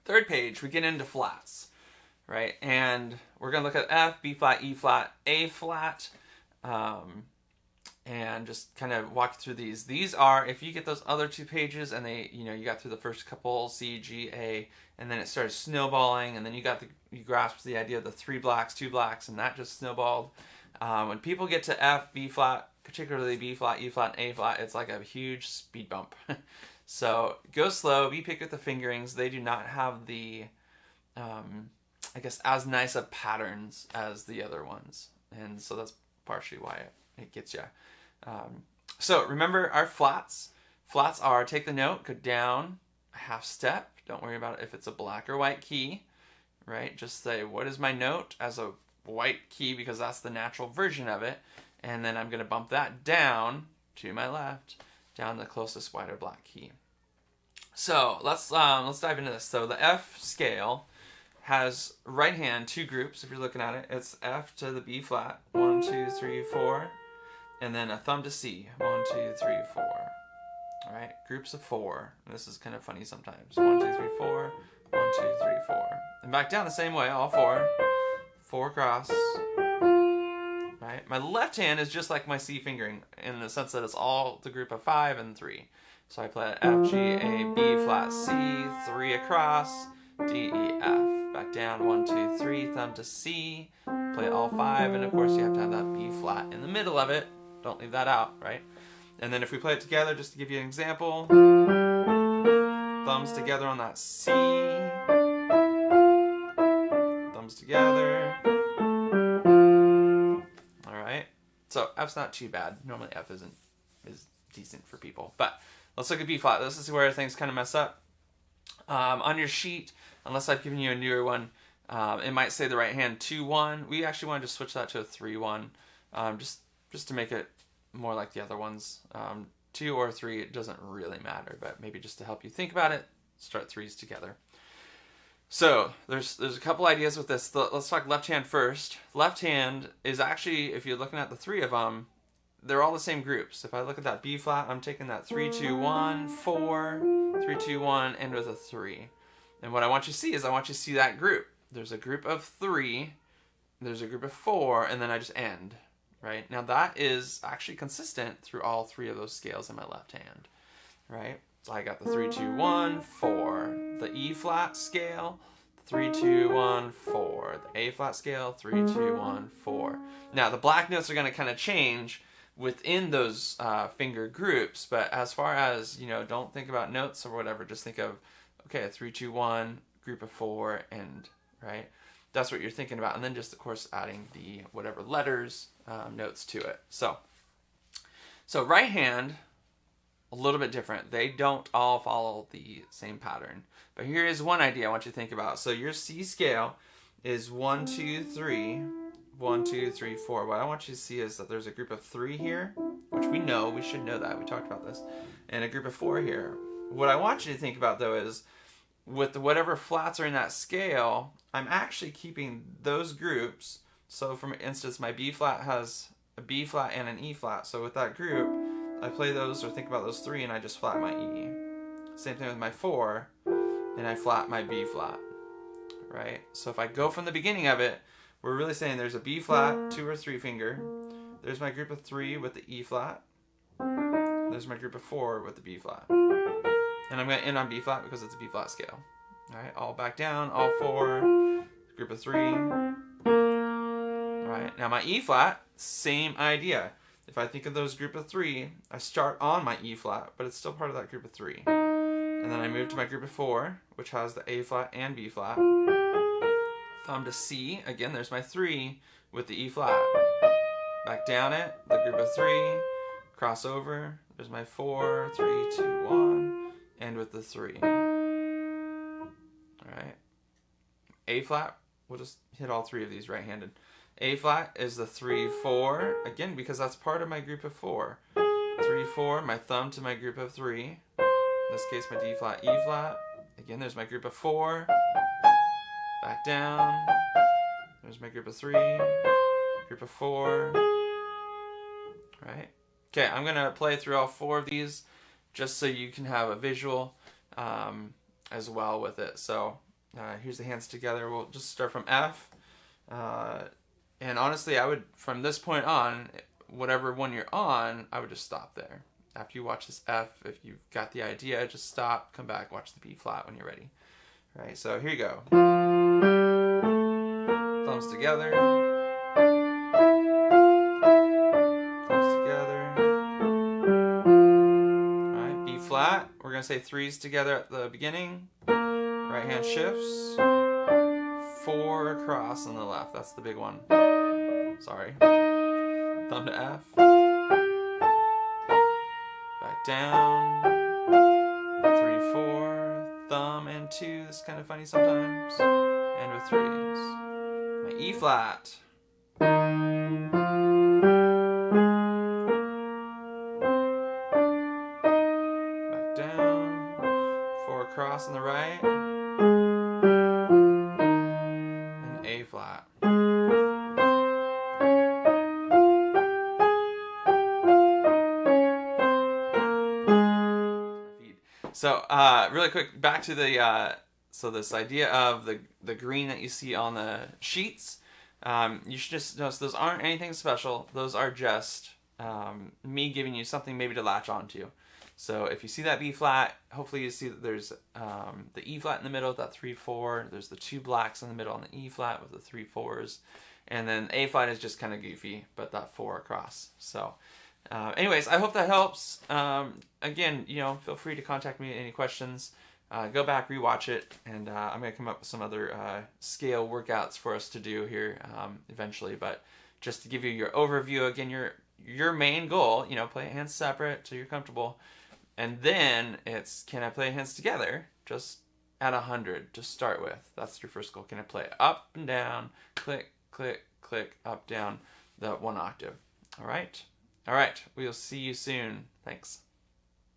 Third page, we get into flats, right? And we're going to look at F, B flat, E flat, A flat, and just kind of walk through these. These are, if you get those other two pages and they, you got through the first couple, C, G, A, and then it started snowballing, and then you grasped the idea of the 3 blacks, 2 blacks, and that just snowballed. When people get to F, B flat, particularly B flat, E flat, and A flat, it's like a huge speed bump. So go slow, be picky with the fingerings. They do not have the, I guess, as nice of patterns as the other ones. And so that's partially why it gets you. So remember our flats. Flats are take the note, go down a half step. Don't worry about it if it's a black or white key, right? Just say, what is my note as a white key, because that's the natural version of it. And then I'm going to bump that down to my left, down the closest white or black key. So let's dive into this. So the F scale has right hand 2 groups. If you're looking at it, it's F to the B flat, 1, 2, 3, 4, and then a thumb to C, 1, 2, 3, 4. All right, groups of 4. And this is kind of funny sometimes. 1, 2, 3, 4, 1, 2, 3, 4, and back down the same way, all 4. 4 across. Right. My left hand is just like my C fingering in the sense that it's all the group of 5 and 3. So I play F, G, A, B flat, C, 3 across, D, E, F. Back down, 1, 2, 3, thumb to C. Play all 5, and of course you have to have that B flat in the middle of it. Don't leave that out, right? And then if we play it together, just to give you an example, thumbs together on that C, thumbs together. All right. So F's not too bad. Normally F is decent for people, but let's look at B flat. This is where things kind of mess up. On your sheet, unless I've given you a newer one, it might say the right hand 2-1. We actually want to just switch that to a 3-1, just to make it more like the other ones. 2 or 3, it doesn't really matter, but maybe just to help you think about it, start 3s together. So there's a couple ideas with this. Let's talk left hand first. Left hand is actually, if you're looking at the 3 of them, they're all the same groups. If I look at that B flat, I'm taking that 3, 2, 1, 4, 3, 2, 1, end with a 3. And what I want you to see is I want you to see that group. There's a group of 3, there's a group of 4, and then I just end. Right? Now that is actually consistent through all 3 of those scales in my left hand. Right? So I got the 3, 2, 1, 4. The E flat scale, 3, 2, 1, 4. The A flat scale, 3, 2, 1, 4. Now the black notes are going to kind of change within those finger groups, but as far as, don't think about notes or whatever, just think of, okay, a 3, 2, 1, group of 4, end, right? That's what you're thinking about, and then just, of course, adding the whatever letters, notes to it. So right hand, a little bit different. They don't all follow the same pattern. But here is one idea I want you to think about. So your C scale is 1, 2, 3, 1, 2, 3, 4. What I want you to see is that there's a group of 3 here, which we should know that. We talked about this. And a group of 4 here. What I want you to think about, though, is with whatever flats are in that scale, I'm actually keeping those groups. So for instance, my B flat has a B flat and an E flat. So with that group, I play those or think about those 3 and I just flat my E. Same thing with my 4 and I flat my B flat, right? So if I go from the beginning of it, we're really saying there's a B flat, 2 or 3 finger. There's my group of 3 with the E flat. There's my group of 4 with the B flat. And I'm going to end on B flat because it's a B flat scale. All right, all back down, all 4, group of 3. All right, now my E flat, same idea. If I think of those group of 3, I start on my E flat, but it's still part of that group of 3. And then I move to my group of 4, which has the A flat and B flat. Thumb to C, again, there's my 3 with the E flat. Back down it, the group of 3, cross over, there's my 4, 3, 2, 1, end with the 3. All right. A flat, we'll just hit all 3 of these right-handed. A flat is the 3, 4, again, because that's part of my group of 4. 3, 4, my thumb to my group of 3. In this case, my D flat, E flat. Again, there's my group of 4. Back down. There's my group of 3. Group of 4. Right? Okay, I'm going to play through all 4 of these just so you can have a visual as well with it. So here's the hands together. We'll just start from F. And honestly, I would, from this point on, whatever one you're on, I would just stop there. After you watch this F, if you've got the idea, just stop, come back, watch the B flat when you're ready. All right, so here you go. Thumbs together. Thumbs together. All right, B flat. We're going to say threes together at the beginning. Right hand shifts. 4 across on the left. That's the big one. Sorry. Thumb to F. Back down. 3, 4. Thumb and 2. This is kind of funny sometimes. And with threes. My E flat. Back down. 4 across on the right. And A flat. So, really quick, back to the, so this idea of the green that you see on the sheets, you should just notice those aren't anything special. Those are just me giving you something maybe to latch onto. So if you see that B flat, hopefully you see that there's the E flat in the middle with that 3, 4. There's the 2 blacks in the middle on the E flat with the 3, 4s. And then A flat is just kind of goofy, but that 4 across. So anyways, I hope that helps. Again, feel free to contact me with any questions. Go back, rewatch it, and I'm going to come up with some other scale workouts for us to do here eventually. But just to give you your overview, again, your main goal, play hands separate so you're comfortable. And then it's, can I play hands together? Just at 100 to start with. That's your first goal. Can I play up and down, click, click, click, up, down, the 1 octave. All right? All right. We'll see you soon. Thanks.